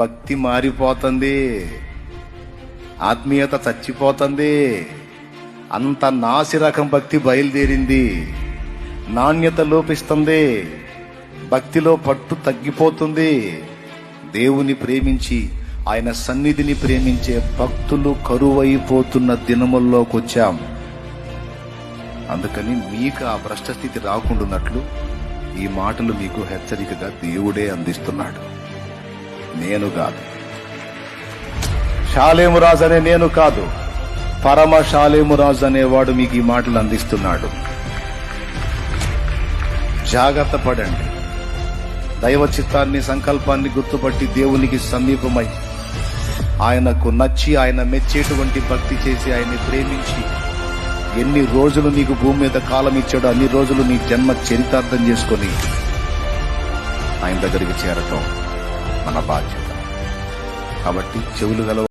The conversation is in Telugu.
భక్తి మారిపోతుంది, ఆత్మీయత చచ్చిపోతుంది, అంత నాసిరకం భక్తి బయలుదేరింది, నాణ్యత లోపిస్తుంది, భక్తిలో పట్టు తగ్గిపోతుంది. దేవుని ప్రేమించి ఆయన సన్నిధిని ప్రేమించే భక్తులు కరువైపోతున్న దినముల్లోకి వచ్చాం. అందుకని మీకు ఆ భ్రష్ట స్థితి రాకుండాన్నట్లు ఈ మాటలు మీకు హెచ్చరికగా దేవుడే అందిస్తున్నాడు, నేను కాదు. షాలేము రాజు అనే నేను కాదు, పరమ షాలేము రాజు అనేవాడు మీకు ఈ మాటలు అందిస్తున్నాడు. జాగ్రత్త పడండి. దైవ చిత్తాన్ని, సంకల్పాన్ని గుర్తుపట్టి దేవునికి సమీపమై ఆయనకు నచ్చి ఆయన మెచ్చేటువంటి భక్తి చేసి ఆయన్ని ప్రేమించి ఎన్ని రోజులు నీకు భూమి మీద కాలం ఇచ్చాడో అన్ని రోజులు నీ జన్మ చరితార్థం చేసుకొని ఆయన దగ్గరికి చేరటం మన బాధ్యత. కాబట్టి చెవులు గల